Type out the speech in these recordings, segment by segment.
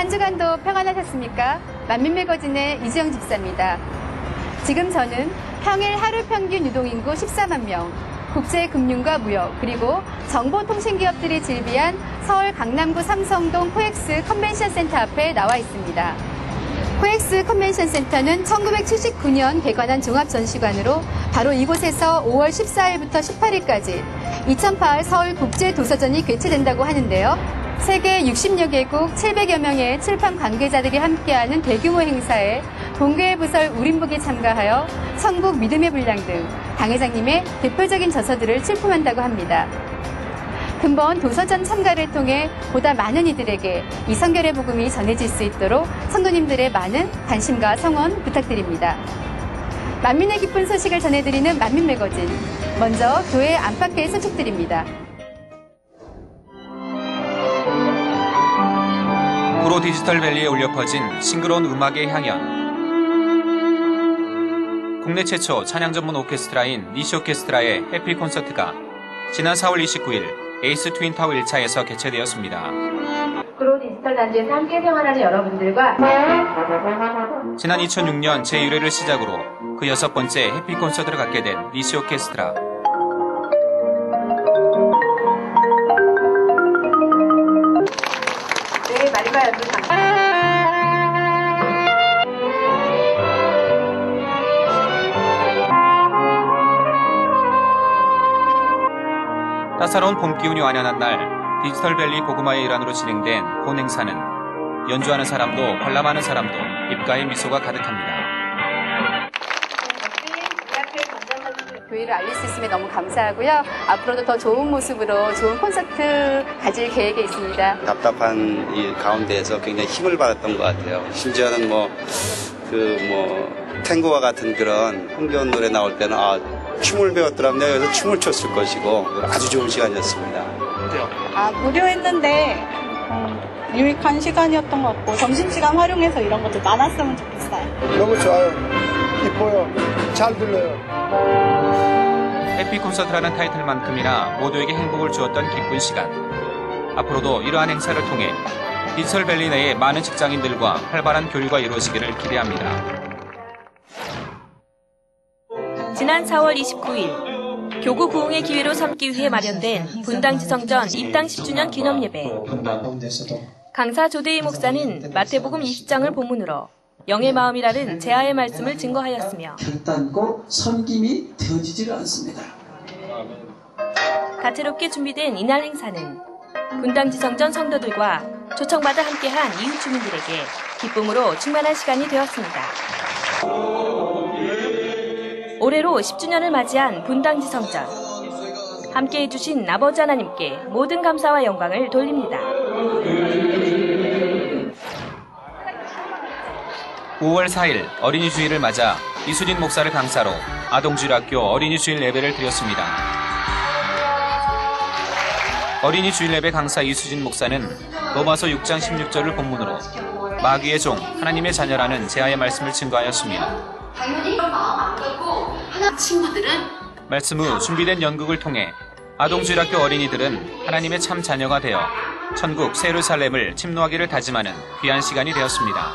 한 주간도 평안하셨습니까? 만민매거진의 이주영 집사입니다. 지금 저는 평일 하루 평균 유동인구 14만 명, 국제금융과 무역, 그리고 정보통신기업들이 즐비한 서울 강남구 삼성동 코엑스 컨벤션센터 앞에 나와 있습니다. 코엑스 컨벤션센터는 1979년 개관한 종합전시관으로 바로 이곳에서 5월 14일부터 18일까지 2008 서울국제도서전이 개최된다고 하는데요. 세계 60여 개국 700여 명의 출판 관계자들이 함께하는 대규모 행사에 동계의 부설 우림북이 참가하여 천국 믿음의 분량 등 당회장님의 대표적인 저서들을 출품한다고 합니다. 근본 도서전 참가를 통해 보다 많은 이들에게 이 성결의 복음이 전해질 수 있도록 성도님들의 많은 관심과 성원 부탁드립니다. 만민의 기쁜 소식을 전해드리는 만민매거진, 먼저 교회 안팎에 소식드립니다. 프로 디지털밸리에 울려 퍼진 싱그러운 음악의 향연. 국내 최초 찬양 전문 오케스트라인 니시 오케스트라의 해피 콘서트가 지난 4월 29일 에이스 트윈타워 1차에서 개최되었습니다. 프로 디지털 단지에서 함께 생활하는 여러분들과 지난 2006년 제1회를 시작으로 그 6번째 해피 콘서트를 갖게 된 니시 오케스트라. 네, 말과 연주 따사로운 봄 기운이 완연한 날 디지털밸리 복음화의 일환으로 진행된 본 행사는 연주하는 사람도 관람하는 사람도 입가에 미소가 가득합니다. 교회를 알릴 수 있으면 너무 감사하고요. 앞으로도 더 좋은 모습으로 좋은 콘서트 가질 계획에 있습니다. 답답한 이 가운데에서 굉장히 힘을 받았던 것 같아요. 심지어는 탱고와 같은 그런 흥겨운 노래 나올 때는 춤을 배웠더라면 내가 여기서 춤을 췄을 것이고 아주 좋은 시간이었습니다. 무료했는데 유익한 시간이었던 것 같고 점심시간 활용해서 이런 것도 많았으면 좋겠어요. 너무 좋아요. 이뻐요. 잘 들려요. 해피 콘서트라는 타이틀만큼이나 모두에게 행복을 주었던 기쁜 시간. 앞으로도 이러한 행사를 통해 디지털밸리 내의 많은 직장인들과 활발한 교류가 이루어지기를 기대합니다. 지난 4월 29일 교구 부흥의 기회로 삼기 위해 마련된 분당지성전 입당 10주년 기념예배. 강사 조대희 목사는 마태복음 20장을 본문으로 영의 마음이라는 제아의 말씀을 증거하였으며 결단코 섬김이 되어지지가 않습니다. 다채롭게 준비된 이날 행사는 분당지성전 성도들과 초청받아 함께한 이웃 주민들에게 기쁨으로 충만한 시간이 되었습니다. 올해로 10주년을 맞이한 분당지성전. 함께해 주신 아버지 하나님께 모든 감사와 영광을 돌립니다. 5월 4일 어린이 주일을 맞아 이수진 목사를 강사로 아동주일학교 어린이 주일 예배를 드렸습니다. 어린이 주일 예배 강사 이수진 목사는 로마서 6장 16절을 본문으로 마귀의 종 하나님의 자녀라는 제아의 말씀을 증거하였으며 말씀 후 준비된 연극을 통해 아동주일학교 어린이들은 하나님의 참 자녀가 되어 천국 새 예루살렘을 침노하기를 다짐하는 귀한 시간이 되었습니다.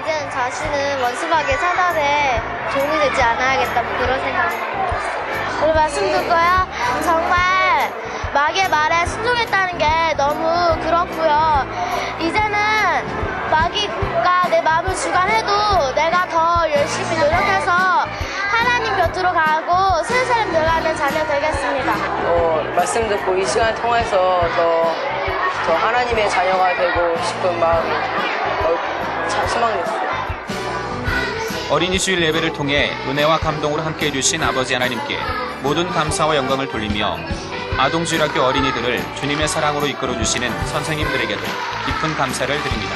이제는 자신은 원수마귀의 사단에 종이 되지 않아야겠다, 그런 생각이 들었어요. 우리 말씀 듣고요. 정말 마귀의 말에 순종했다는 게 너무 그렇고요. 이제는 마귀가 내 마음을 주관해도 내가 더 열심히 노력해서 하나님 곁으로 가고 새 예루살렘 들어가는 자녀 되겠습니다. 말씀 듣고 이 시간 통해서 더 하나님의 자녀가 되고 싶은 마음이 참 소망됐어요. 어린이 주일 예배를 통해 은혜와 감동으로 함께해 주신 아버지 하나님께 모든 감사와 영광을 돌리며 아동주일학교 어린이들을 주님의 사랑으로 이끌어 주시는 선생님들에게도 깊은 감사를 드립니다.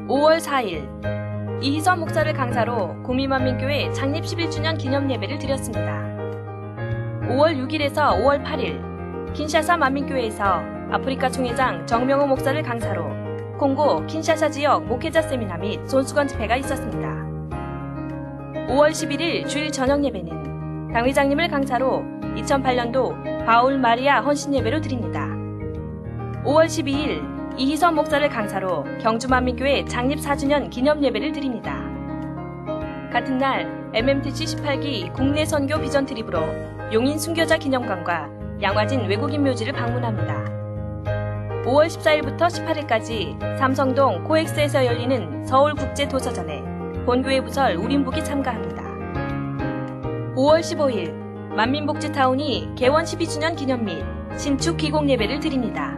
(5월 4일) 이희선 목사를 강사로 구미만민교회 창립 11주년 기념 예배를 드렸습니다. 5월 6일에서 5월 8일 킨샤사 만민교회에서 아프리카 총회장 정명호 목사를 강사로 콩고 킨샤사 지역 목회자 세미나 및 손수건 집회가 있었습니다. 5월 11일 주일 저녁 예배는 당회장님을 강사로 2008년도 바울 마리아 헌신 예배로 드립니다. 5월 12일 이희선 목사를 강사로 경주만민교회 창립 4주년 기념 예배를 드립니다. 같은 날 MMTC 18기 국내 선교 비전 트립으로 용인 순교자 기념관과 양화진 외국인 묘지를 방문합니다. 5월 14일부터 18일까지 삼성동 코엑스에서 열리는 서울국제도서전에 본교회 부설 우린북이 참가합니다. 5월 15일 만민복지타운이 개원 12주년 기념 및 신축 기공 예배를 드립니다.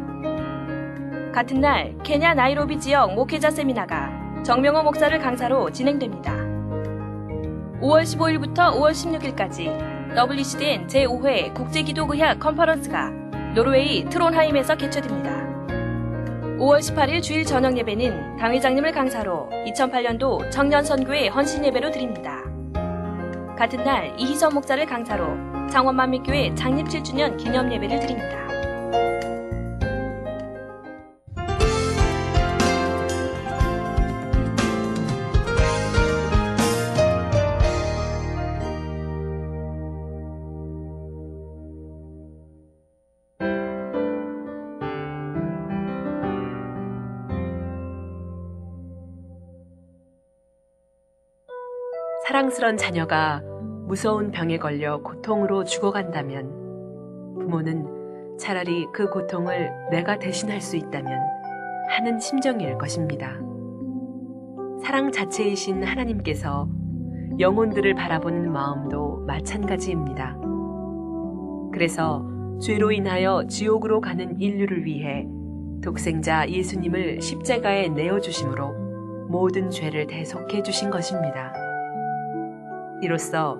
같은 날 케냐 나이로비 지역 목회자 세미나가 정명호 목사를 강사로 진행됩니다. 5월 15일부터 5월 16일까지 WCDN 제5회 국제기도의학 컨퍼런스가 노르웨이 트론하임에서 개최됩니다. 5월 18일 주일 저녁 예배는 당회장님을 강사로 2008년도 청년선교회 헌신 예배로 드립니다. 같은 날 이희선 목사를 강사로 창원만민교회 창립 7주년 기념 예배를 드립니다. 사랑스런 자녀가 무서운 병에 걸려 고통으로 죽어간다면 부모는 차라리 그 고통을 내가 대신할 수 있다면 하는 심정일 것입니다. 사랑 자체이신 하나님께서 영혼들을 바라보는 마음도 마찬가지입니다. 그래서 죄로 인하여 지옥으로 가는 인류를 위해 독생자 예수님을 십자가에 내어주심으로 모든 죄를 대속해 주신 것입니다. 이로써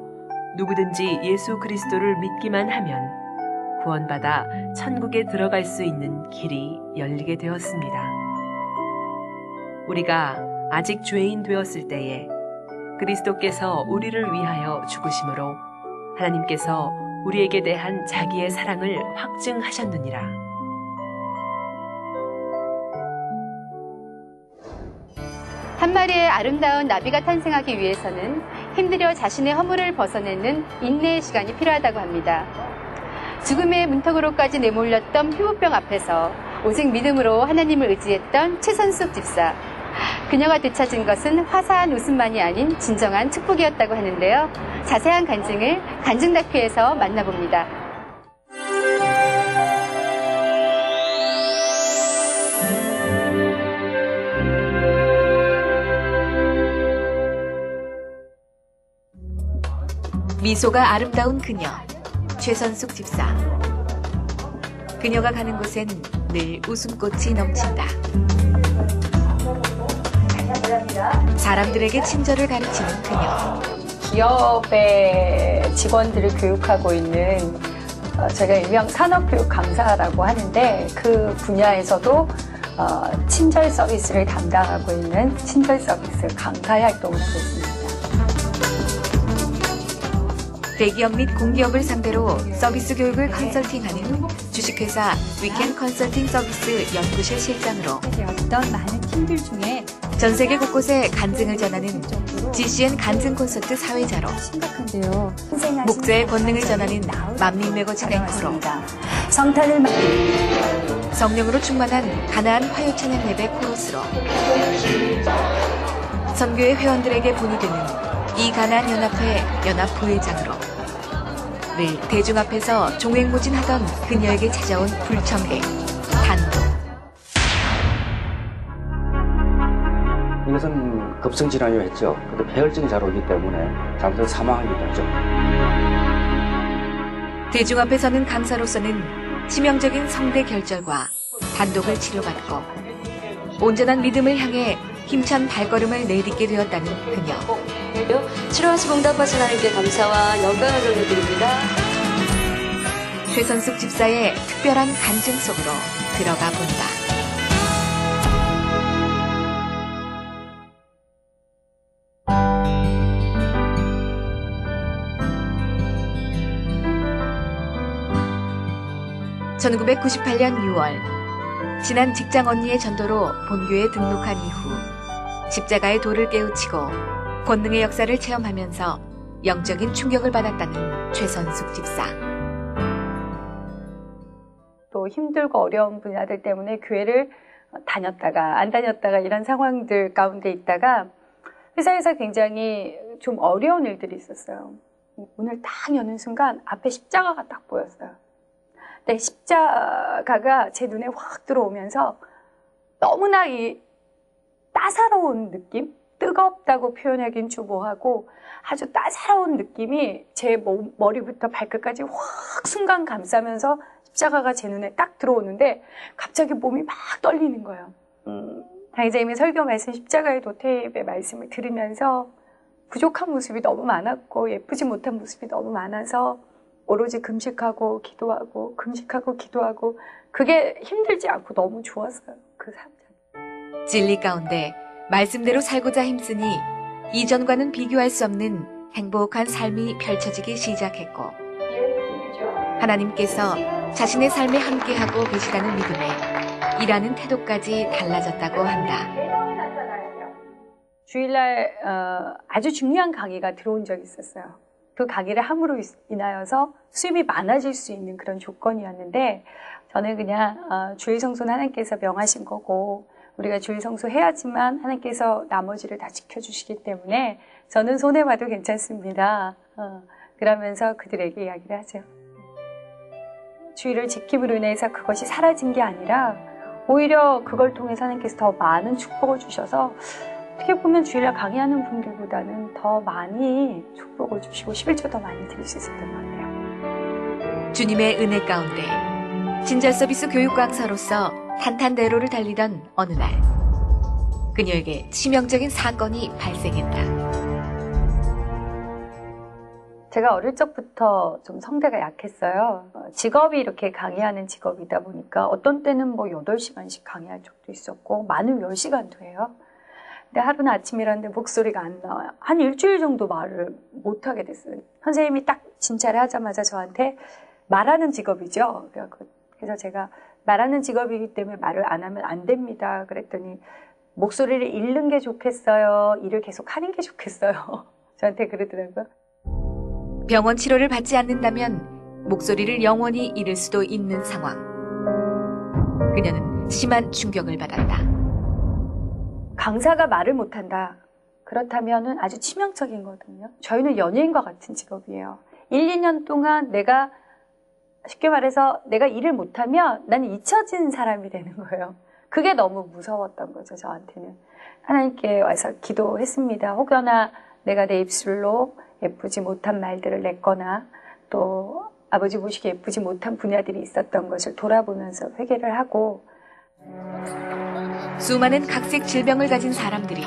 누구든지 예수 그리스도를 믿기만 하면 구원받아 천국에 들어갈 수 있는 길이 열리게 되었습니다. 우리가 아직 죄인 되었을 때에 그리스도께서 우리를 위하여 죽으심으로 하나님께서 우리에게 대한 자기의 사랑을 확증하셨느니라. 한 마리의 아름다운 나비가 탄생하기 위해서는 힘들여 자신의 허물을 벗어내는 인내의 시간이 필요하다고 합니다. 죽음의 문턱으로까지 내몰렸던 피부병 앞에서 오직 믿음으로 하나님을 의지했던 최선숙 집사. 그녀가 되찾은 것은 화사한 웃음만이 아닌 진정한 축복이었다고 하는데요. 자세한 간증을 간증 다큐에서 만나봅니다. 미소가 아름다운 그녀, 최선숙 집사. 그녀가 가는 곳엔 늘 웃음꽃이 넘친다. 사람들에게 친절을 가르치는 그녀. 기업의 직원들을 교육하고 있는 제가 일명 산업교육 강사라고 하는데 그 분야에서도 친절 서비스를 담당하고 있는 친절 서비스 강사 활동을 하고 있습니다. 대기업 및 공기업을 상대로 서비스 교육을 컨설팅하는 주식회사 위켄 컨설팅 서비스 연구실 실장으로 어떤 많은 팀들 중에 전 세계 곳곳에 간증을 전하는 GCN 간증 콘서트 사회자로 목자의 권능을 전하는 만민 매거진 앵커로 성령으로 충만한 가나안 화요 찬양 예배 코러스로 선교회 회원들에게 본이 되는 이 가나안 연합회 연합 부회장으로 늘 대중 앞에서 종횡무진하던 그녀에게 찾아온 불청객 단독. 이것은 급성질환이라고 했죠. 근데 폐혈증이 잘 오기 때문에 잘못해서 사망하기도 하죠. 대중 앞에서는 강사로서는 치명적인 성대 결절과 단독을 치료받고 온전한 믿음을 향해 힘찬 발걸음을 내딛게 되었다는 그녀. 치료하시고 응답하신 하나님께 감사와 영광을 돌려드립니다. 최선숙 집사의 특별한 간증 속으로 들어가 본다. (1998년 6월) 친한 직장 언니의 전도로 본교에 등록한 이후 십자가의 도를 깨우치고 권능의 역사를 체험하면서 영적인 충격을 받았다는 최선숙 집사. 또 힘들고 어려운 분야들 때문에 교회를 다녔다가 안 다녔다가 이런 상황들 가운데 있다가 회사에서 굉장히 좀 어려운 일들이 있었어요. 문을 딱 여는 순간 앞에 십자가가 딱 보였어요. 근데 십자가가 제 눈에 확 들어오면서 너무나 이 따사로운 느낌? 뜨겁다고 표현하긴 좀 뭐하고 아주 따사로운 느낌이 제 머리부터 발끝까지 확 순간 감싸면서 십자가가 제 눈에 딱 들어오는데 갑자기 몸이 막 떨리는 거예요. 당회장님의 설교 말씀 십자가의 도태의 말씀을 들으면서 부족한 모습이 너무 많았고 예쁘지 못한 모습이 너무 많아서 오로지 금식하고 기도하고 금식하고 기도하고 그게 힘들지 않고 너무 좋았어요. 그 삶. 진리 가운데 말씀대로 살고자 힘쓰니 이전과는 비교할 수 없는 행복한 삶이 펼쳐지기 시작했고 하나님께서 자신의 삶에 함께하고 계시다는 믿음에 일하는 태도까지 달라졌다고 한다. 주일날 아주 중요한 강의가 들어온 적이 있었어요. 그 강의를 함으로 인하여서 수입이 많아질 수 있는 그런 조건이었는데 저는 그냥 주일 성소는 하나님께서 명하신 거고 우리가 주일 성소 해야지만 하나님께서 나머지를 다 지켜주시기 때문에 저는 손해봐도 괜찮습니다. 그러면서 그들에게 이야기를 하죠. 주일을 지킴으로 인해서 그것이 사라진 게 아니라 오히려 그걸 통해서 하나님께서 더 많은 축복을 주셔서 어떻게 보면 주일날 강의하는 분들보다는 더 많이 축복을 주시고 11조 더 많이 드릴 수 있었던 것 같아요. 주님의 은혜 가운데 친절 서비스 교육 강사로서 탄탄대로를 달리던 어느 날 그녀에게 치명적인 사건이 발생했다. 제가 어릴 적부터 좀 성대가 약했어요. 직업이 이렇게 강의하는 직업이다 보니까 어떤 때는 뭐 8시간씩 강의할 적도 있었고 많으면 10시간도 해요. 근데 하루는 아침에 일어났는데 목소리가 안 나와요. 한 일주일 정도 말을 못하게 됐어요. 선생님이 딱 진찰을 하자마자 저한테 말하는 직업이죠. 그래서 제가 말하는 직업이기 때문에 말을 안 하면 안 됩니다. 그랬더니 목소리를 잃는 게 좋겠어요? 일을 계속 하는 게 좋겠어요? 저한테 그러더라고요. 병원 치료를 받지 않는다면 목소리를 영원히 잃을 수도 있는 상황. 그녀는 심한 충격을 받았다. 강사가 말을 못한다. 그렇다면 아주 치명적인 거거든요. 저희는 연예인과 같은 직업이에요. 1, 2년 동안 내가 쉽게 말해서 내가 일을 못하면 나는 잊혀진 사람이 되는 거예요. 그게 너무 무서웠던 거죠, 저한테는. 하나님께 와서 기도했습니다. 혹여나 내가 내 입술로 예쁘지 못한 말들을 냈거나 또 아버지 보시기에 예쁘지 못한 분야들이 있었던 것을 돌아보면서 회개를 하고 수많은 각색 질병을 가진 사람들이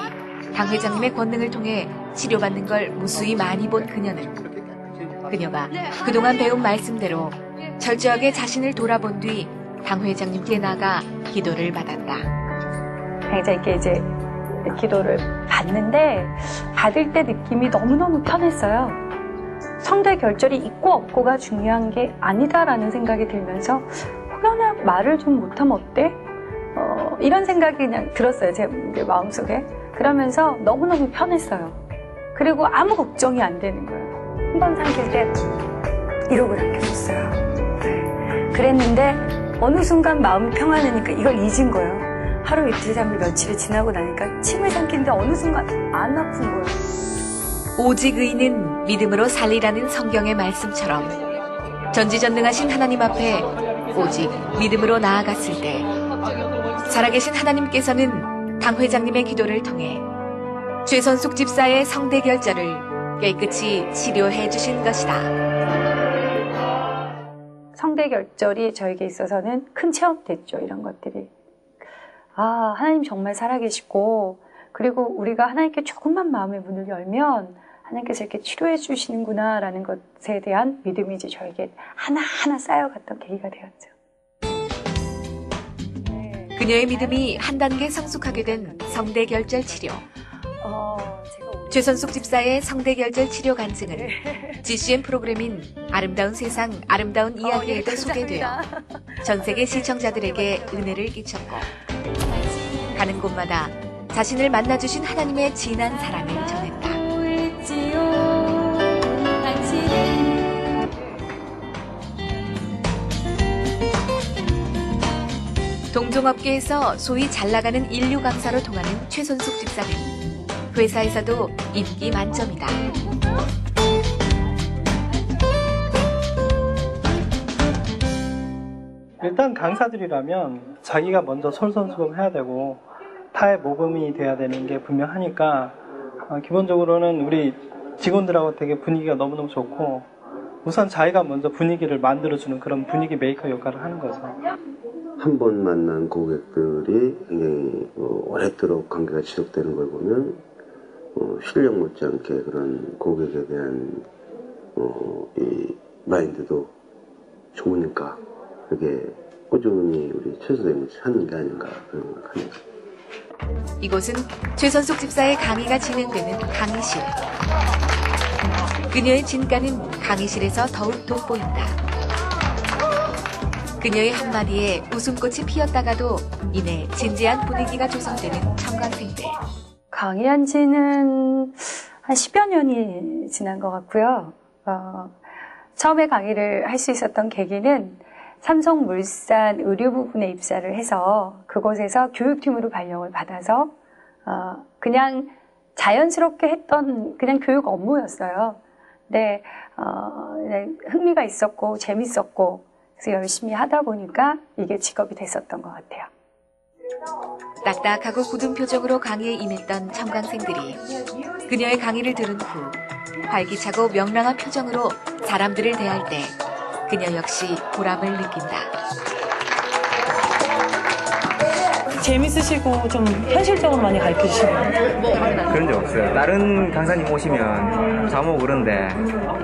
당 회장님의 권능을 통해 치료받는 걸 무수히 많이 본 그녀가 그동안 배운 말씀대로 철저하게 자신을 돌아본 뒤 당 회장님께 나가 기도를 받았다. 당회장님께 이제 기도를 받는데 받을 때 느낌이 너무너무 편했어요. 성대 결절이 있고 없고가 중요한 게 아니다라는 생각이 들면서 혹여나 말을 좀 못하면 어때? 이런 생각이 그냥 들었어요. 제 마음속에. 그러면서 너무너무 편했어요. 그리고 아무 걱정이 안 되는 거예요. 한 번 삼킬 때 이러고 남겨줬어요. 그랬는데 어느 순간 마음이 평안하니까 이걸 잊은 거예요. 하루 이틀 삼일 며칠이 지나고 나니까 침을 삼키는데 어느 순간 안 아픈 거예요. 오직 의인은 믿음으로 살리라는 성경의 말씀처럼 전지전능하신 하나님 앞에 오직 믿음으로 나아갔을 때 살아계신 하나님께서는 당 회장님의 기도를 통해 최선숙 집사의 성대 결절을 깨끗이 치료해 주신 것이다. 성대 결절이 저에게 있어서는 큰 체험됐죠. 이런 것들이. 아, 하나님 정말 살아계시고 그리고 우리가 하나님께 조금만 마음의 문을 열면 하나님께서 이렇게 치료해 주시는구나 라는 것에 대한 믿음이 이제 저에게 하나하나 쌓여갔던 계기가 되었죠. 그녀의 믿음이 한 단계 성숙하게 된 성대 결절 치료. 제가 최선숙 집사의 성대결절 치료 간증은 GCN 프로그램인 아름다운 세상 아름다운 이야기에도 소개되어 전 세계 시청자들에게 은혜를 끼쳤고 가는 곳마다 자신을 만나주신 하나님의 진한 사랑을 전했다. 동종업계에서 소위 잘나가는 인류 강사로 통하는 최선숙 집사는 회사에서도 인기 만점이다. 일단 강사들이라면 자기가 먼저 솔선수범해야 되고 타의 모범이 돼야 되는 게 분명하니까 기본적으로는 우리 직원들하고 되게 분위기가 너무너무 좋고 우선 자기가 먼저 분위기를 만들어주는 그런 분위기 메이커 역할을 하는 거죠. 한 번 만난 고객들이 굉장히 오랫도록 관계가 지속되는 걸 보면 실력 못지않게 그런 고객에 대한 이 마인드도 좋으니까 그게 꾸준히 우리 최 선생님을 찾는 게 아닌가 그런 생각합니다. 이곳은 최선숙 집사의 강의가 진행되는 강의실. 그녀의 진가는 강의실에서 더욱 돋보인다. 그녀의 한마디에 웃음꽃이 피었다가도 이내 진지한 분위기가 조성되는 청강생들. 강의한 지는 한 10여 년이 지난 것 같고요. 처음에 강의를 할 수 있었던 계기는 삼성물산 의류 부분에 입사를 해서 그곳에서 교육팀으로 발령을 받아서 그냥 자연스럽게 했던 그냥 교육 업무였어요. 근데 흥미가 있었고 재밌었고 그래서 열심히 하다 보니까 이게 직업이 됐었던 것 같아요. 딱딱하고 굳은 표정으로 강의에 임했던 청강생들이 그녀의 강의를 들은 후 활기차고 명랑한 표정으로 사람들을 대할 때 그녀 역시 보람을 느낀다. 재밌으시고 좀 현실적으로 많이 가르쳐주시나요? 그런 적 없어요. 다른 강사님 오시면 잠오 그런데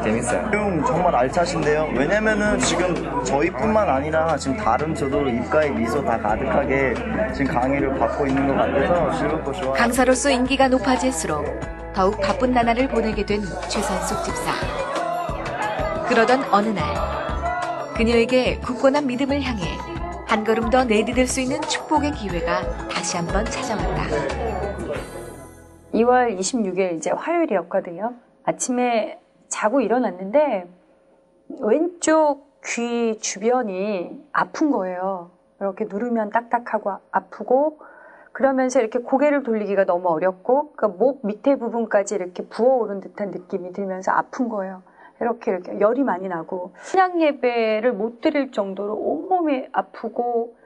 재밌어요. 정말 알차신데요. 왜냐면은 지금 저희뿐만 아니라 지금 다른 저도 입가에 미소 다 가득하게 지금 강의를 받고 있는 것 같아서 즐겁고 좋아요. 강사로서 인기가 높아질수록 더욱 바쁜 나날을 보내게 된 최선숙 집사. 그러던 어느 날 그녀에게 굳건한 믿음을 향해 한 걸음 더 내디딜 수 있는 축복의 기회가 다시 한번 찾아왔다. 2월 26일 이제 화요일이었거든요. 아침에 자고 일어났는데 왼쪽 귀 주변이 아픈 거예요. 이렇게 누르면 딱딱하고 아프고 그러면서 이렇게 고개를 돌리기가 너무 어렵고 그러니까 목 밑에 부분까지 이렇게 부어오른 듯한 느낌이 들면서 아픈 거예요. 이렇게 열이 많이 나고 찬양 예배를 못 드릴 정도로 온몸이 아프고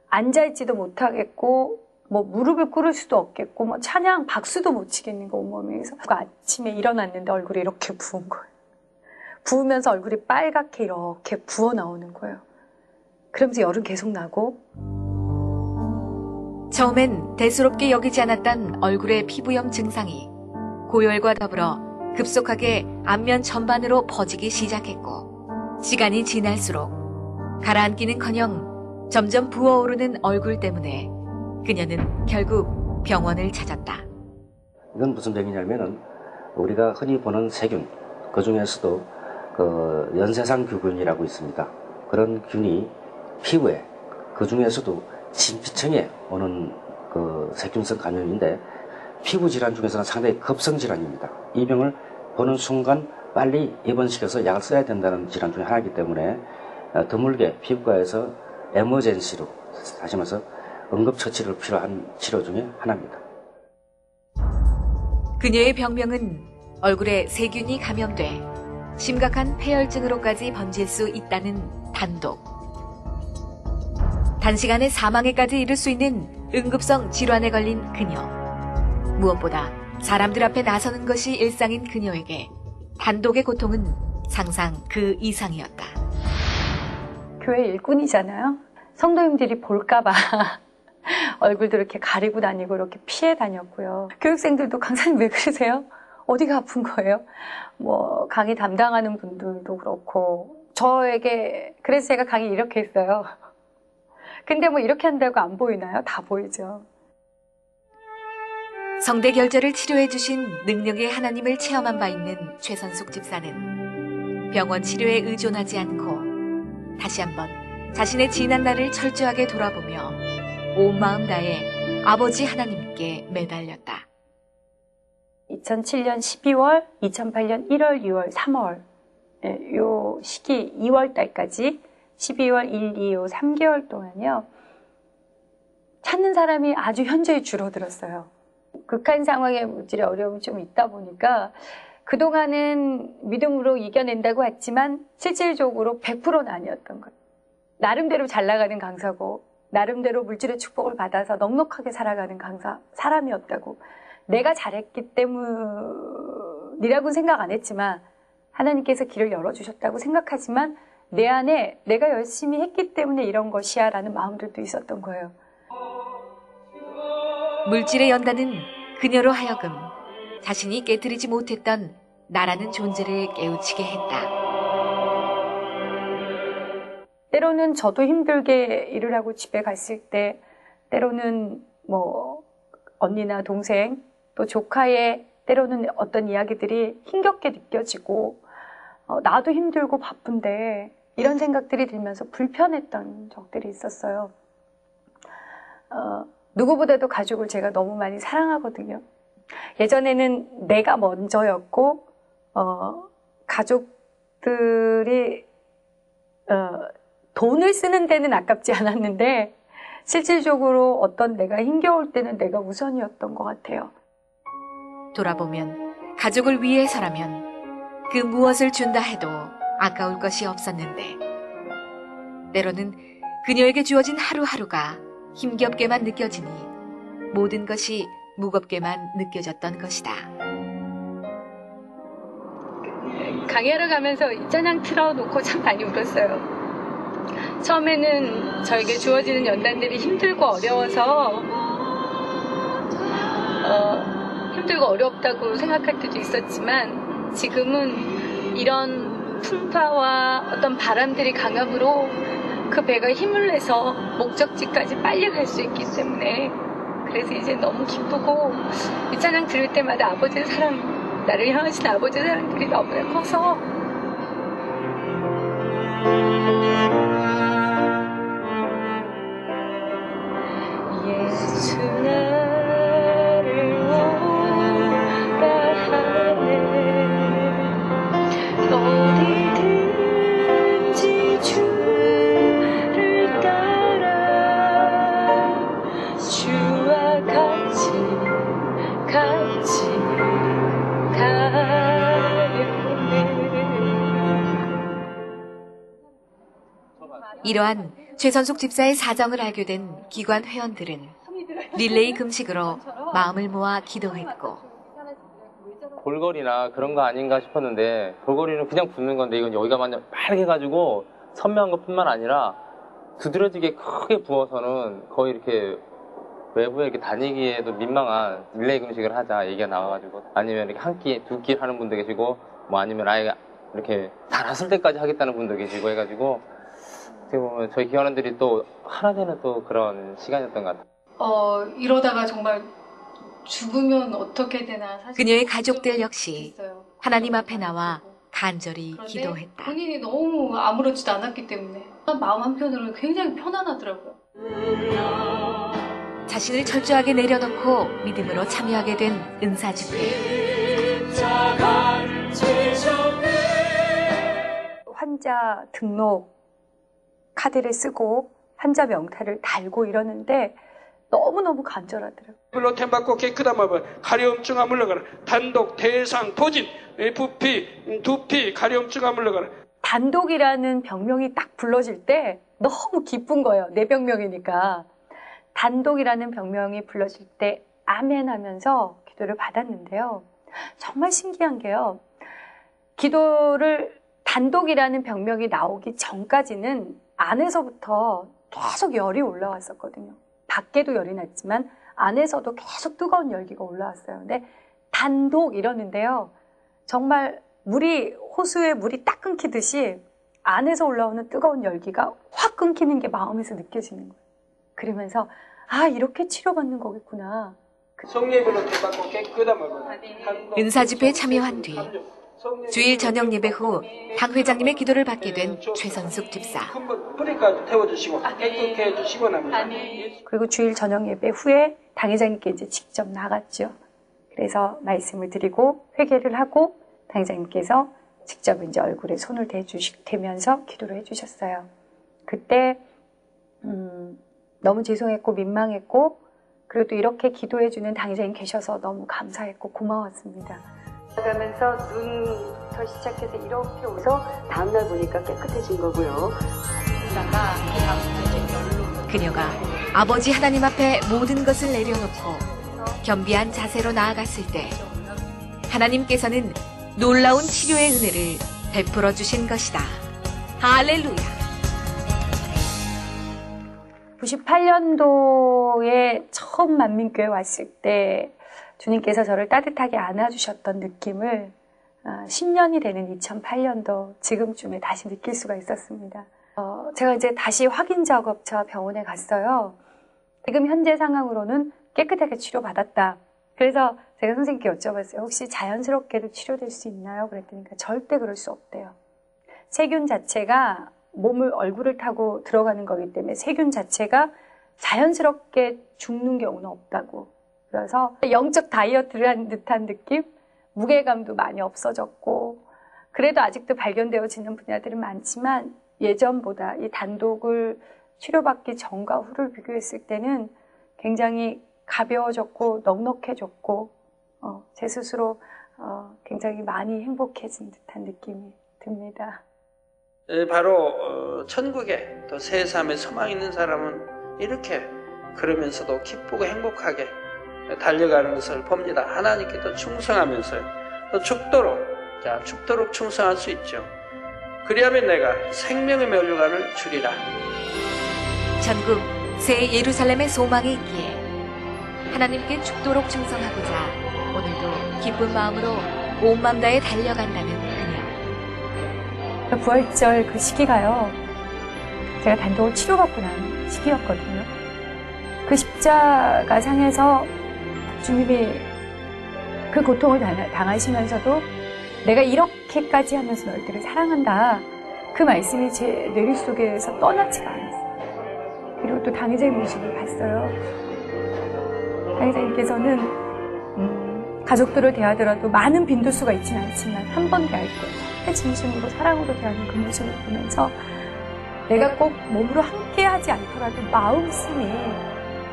앉아있지도 못하겠고 뭐 무릎을 꿇을 수도 없겠고 뭐 찬양 박수도 못 치겠는 거 온몸에. 그래서 아침에 일어났는데 얼굴이 이렇게 부은 거예요. 부으면서 얼굴이 빨갛게 이렇게 부어 나오는 거예요. 그러면서 열은 계속 나고. 처음엔 대수롭게 여기지 않았던 얼굴의 피부염 증상이 고열과 더불어 급속하게 안면 전반으로 퍼지기 시작했고 시간이 지날수록 가라앉기는커녕 점점 부어오르는 얼굴 때문에 그녀는 결국 병원을 찾았다. 이건 무슨 병이냐면은 우리가 흔히 보는 세균, 그 중에서도 연쇄상 규균이라고 있습니다. 그런 균이 피부에, 그 중에서도 진피층에 오는 세균성 감염인데 피부 질환 중에서는 상당히 급성 질환입니다. 이 병을 보는 순간 빨리 입원시켜서 약을 써야 된다는 질환 중에 하나이기 때문에 드물게 피부과에서 에머젠시로, 다시 말해서 응급처치를 필요한 치료 중에 하나입니다. 그녀의 병명은 얼굴에 세균이 감염돼 심각한 폐혈증으로까지 번질 수 있다는 단독. 단시간에 사망에까지 이를 수 있는 응급성 질환에 걸린 그녀. 무엇보다 사람들 앞에 나서는 것이 일상인 그녀에게 단독의 고통은 상상 그 이상이었다. 교회 일꾼이잖아요. 성도님들이 볼까봐 얼굴도 이렇게 가리고 다니고 이렇게 피해 다녔고요. 교육생들도 강사님 왜 그러세요? 어디가 아픈 거예요? 뭐 강의 담당하는 분들도 그렇고 저에게 그래서 제가 강의 이렇게 했어요. 근데 뭐 이렇게 한다고 안 보이나요? 다 보이죠. 성대 결절을 치료해 주신 능력의 하나님을 체험한 바 있는 최선숙 집사는 병원 치료에 의존하지 않고 다시 한번 자신의 지난 날을 철저하게 돌아보며 온 마음 다해 아버지 하나님께 매달렸다. 2007년 12월, 2008년 1월, 2월, 3월 요 시기 2월 달까지 12월 1, 2, 5, 3개월 동안요. 찾는 사람이 아주 현저히 줄어들었어요. 극한 상황에 물질의 어려움이 좀 있다 보니까 그동안은 믿음으로 이겨낸다고 했지만 실질적으로 100%는 아니었던 것. 나름대로 잘 나가는 강사고 나름대로 물질의 축복을 받아서 넉넉하게 살아가는 강사, 사람이었다고. 내가 잘했기 때문이라고는 생각 안 했지만 하나님께서 길을 열어주셨다고 생각하지만 내 안에 내가 열심히 했기 때문에 이런 것이야 라는 마음들도 있었던 거예요. 물질의 연단은 그녀로 하여금 자신이 깨뜨리지 못했던 나라는 존재를 깨우치게 했다. 때로는 저도 힘들게 일을 하고 집에 갔을 때 때로는 뭐 언니나 동생 또 조카의 때로는 어떤 이야기들이 힘겹게 느껴지고 나도 힘들고 바쁜데 이런 생각들이 들면서 불편했던 적들이 있었어요. 누구보다도 가족을 제가 너무 많이 사랑하거든요. 예전에는 내가 먼저였고 가족들이 돈을 쓰는 데는 아깝지 않았는데 실질적으로 어떤 내가 힘겨울 때는 내가 우선이었던 것 같아요. 돌아보면 가족을 위해서라면 그 무엇을 준다 해도 아까울 것이 없었는데 때로는 그녀에게 주어진 하루하루가 힘겹게만 느껴지니 모든 것이 무겁게만 느껴졌던 것이다. 강의하러 가면서 이 찬양 틀어놓고 참 많이 울었어요. 처음에는 저에게 주어지는 연단들이 힘들고 어려워서 힘들고 어렵다고 생각할 때도 있었지만 지금은 이런 풍파와 어떤 바람들이 강함으로 그 배가 힘을 내서 목적지까지 빨리 갈 수 있기 때문에 그래서 이제 너무 기쁘고 이 찬양 들을 때마다 아버지의 사랑, 나를 향하신 아버지의 사랑들이 너무나 커서 예수 나를 오라 하네 어디든지 주를 따라 주와 같이 이러한 최선숙 집사의 사정을 알게 된 기관 회원들은 릴레이 금식으로 마음을 모아 기도했고 볼거리나 그런 거 아닌가 싶었는데 볼거리는 그냥 붓는 건데 이건 여기가 완전 빨개가지고 선명한 것뿐만 아니라 두드러지게 크게 부어서는 거의 이렇게 외부에 이렇게 다니기에도 민망한 릴레이 금식을 하자 얘기가 나와가지고 아니면 이렇게 한 끼, 두 끼 하는 분도 계시고 뭐 아니면 아예 이렇게 다 났을 때까지 하겠다는 분도 계시고 해가지고 어떻게 보면 저희 기관원들이 또 하나 되는 또 그런 시간이었던 것 같아요. 이러다가 정말 죽으면 어떻게 되나 사실 그녀의 가족들 역시 하나님 앞에 나와 간절히 기도했다. 본인이 너무 아무렇지도 않았기 때문에 마음 한편으로는 굉장히 편안하더라고요. 자신을 철저하게 내려놓고 믿음으로 참여하게 된 은사 집회. 환자 등록 카드를 쓰고 환자 명타를 달고 이러는데 너무너무 간절하더라고요. 글로텐 받고 깨끗함을 가려움증아 물러가라. 단독, 대상, 토진, 부피, 두피, 가려움증아 물러가라. 단독이라는 병명이 딱 불러질 때 너무 기쁜 거예요. 내 병명이니까. 단독이라는 병명이 불러질 때 아멘 하면서 기도를 받았는데요. 정말 신기한 게요. 기도를 단독이라는 병명이 나오기 전까지는 안에서부터 계속 열이 올라왔었거든요. 밖에도 열이 났지만 안에서도 계속 뜨거운 열기가 올라왔어요. 근데 단독 이러는데요. 정말 호수에 물이 딱 끊기듯이 안에서 올라오는 뜨거운 열기가 확 끊기는 게 마음에서 느껴지는 거예요. 그러면서 이렇게 치료받는 거겠구나. 성례별로 대받고 깨끗한 말로 은사 집회에 참여한 뒤 주일 저녁 예배 후 당 회장님의 기도를 받게 된 최선숙 집사. 뿌리까지 태워주시고 깨끗게 해주시고 납니다. 그리고 주일 저녁 예배 후에 당 회장님께 이제 직접 나갔죠. 그래서 말씀을 드리고 회개를 하고 당 회장님께서 직접 이제 얼굴에 손을 대면서 기도를 해주셨어요. 그때 너무 죄송했고 민망했고 그래도 이렇게 기도해주는 당 회장님 계셔서 너무 감사했고 고마웠습니다. 가면서 눈부터 시작해서 이렇게 오서 다음날 보니까 깨끗해진 거고요. 그녀가 아버지 하나님 앞에 모든 것을 내려놓고 겸비한 자세로 나아갔을 때 하나님께서는 놀라운 치료의 은혜를 베풀어 주신 것이다. 할렐루야. 98년도에 처음 만민교회 왔을 때 주님께서 저를 따뜻하게 안아주셨던 느낌을 10년이 되는 2008년도 지금쯤에 다시 느낄 수가 있었습니다. 제가 이제 다시 확인 작업차 병원에 갔어요. 지금 현재 상황으로는 깨끗하게 치료받았다. 그래서 제가 선생님께 여쭤봤어요. 혹시 자연스럽게도 치료될 수 있나요? 그랬더니 절대 그럴 수 없대요. 세균 자체가 얼굴을 타고 들어가는 거기 때문에 세균 자체가 자연스럽게 죽는 경우는 없다고. 그래서 영적 다이어트를 한 듯한 느낌? 무게감도 많이 없어졌고 그래도 아직도 발견되어지는 분야들은 많지만 예전보다 이 단독을 치료받기 전과 후를 비교했을 때는 굉장히 가벼워졌고 넉넉해졌고 제 스스로 굉장히 많이 행복해진 듯한 느낌이 듭니다. 바로 천국에 또 새 삶의 소망 있는 사람은 이렇게 그러면서도 기쁘고 행복하게 달려가는 것을 봅니다. 하나님께 또 충성하면서요. 또 죽도록 충성할 수 있죠. 그리하면 내가 생명의 면류관을 주리라. 전국 새 예루살렘의 소망이 있기에 하나님께 죽도록 충성하고자 오늘도 기쁜 마음으로 온 마음 다해 달려간다는 그녀. 부활절 그 시기가요. 제가 단독을 치료받고 난 시기였거든요. 그 십자가상에서 주님이 그 고통을 당하시면서도 내가 이렇게까지 하면서 너희들을 사랑한다. 그 말씀이 제 뇌리 속에서 떠나지가 않았어요. 그리고 또 당회장님 모습을 봤어요. 당회장님께서는 가족들을 대하더라도 많은 빈도수가 있지는 않지만 한 번 대할 때 진심으로 사랑으로 대하는 그 모습을 보면서 내가 꼭 몸으로 함께하지 않더라도 마음씀이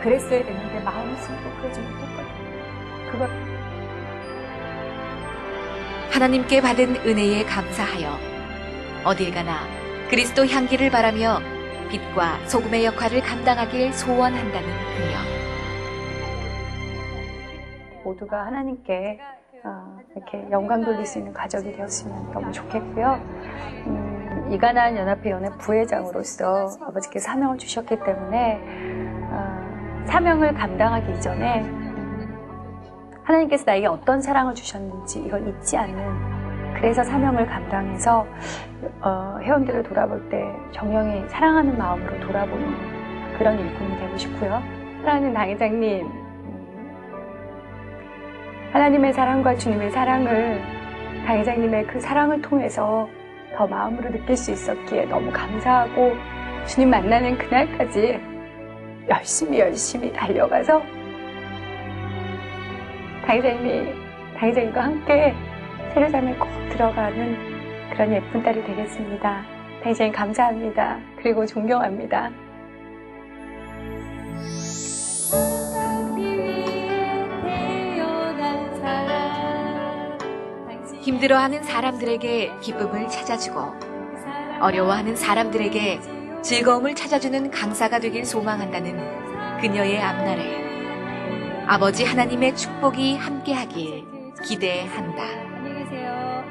그랬어야 되는데 마음씀도 그러지 못했거든요. 하나님께 받은 은혜에 감사하여 어딜 가나 그리스도 향기를 바라며 빛과 소금의 역할을 감당하길 소원한다는 그녀. 모두가 하나님께 이렇게 영광 돌릴 수 있는 가족이 되었으면 너무 좋겠고요. 이가나안 연합회 연합 부회장으로서 아버지께서 사명을 주셨기 때문에 사명을 감당하기 이전에 하나님께서 나에게 어떤 사랑을 주셨는지 이걸 잊지 않는, 그래서 사명을 감당해서 회원들을 돌아볼 때 정령이 사랑하는 마음으로 돌아보는 그런 일꾼이 되고 싶고요. 사랑하는 당회장님, 하나님의 사랑과 주님의 사랑을, 당회장님의 그 사랑을 통해서 더 마음으로 느낄 수 있었기에 너무 감사하고, 주님 만나는 그날까지 열심히 달려가서 당회장님과 함께 세례장에 꼭 들어가는 그런 예쁜 딸이 되겠습니다. 당회장님 감사합니다. 그리고 존경합니다. 힘들어하는 사람들에게 기쁨을 찾아주고 어려워하는 사람들에게 즐거움을 찾아주는 강사가 되길 소망한다는 그녀의 앞날에 아버지 하나님의 축복이 함께하길 기대한다. 안녕히 계세요.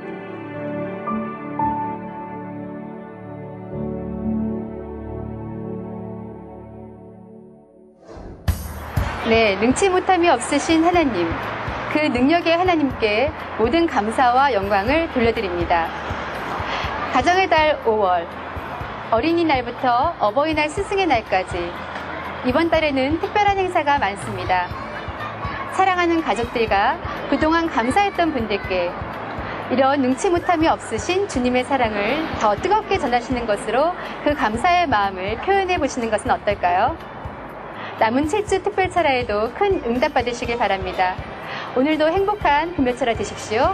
네, 능치 못함이 없으신 하나님, 그 능력의 하나님께 모든 감사와 영광을 돌려드립니다. 가정의 달 5월, 어린이날부터 어버이날 스승의 날까지 이번 달에는 특별한 행사가 많습니다. 사랑하는 가족들과 그동안 감사했던 분들께 이런 능치 못함이 없으신 주님의 사랑을 더 뜨겁게 전하시는 것으로 그 감사의 마음을 표현해 보시는 것은 어떨까요? 남은 7주 특별철야에도 큰 응답 받으시길 바랍니다. 오늘도 행복한 금요철야 되십시오.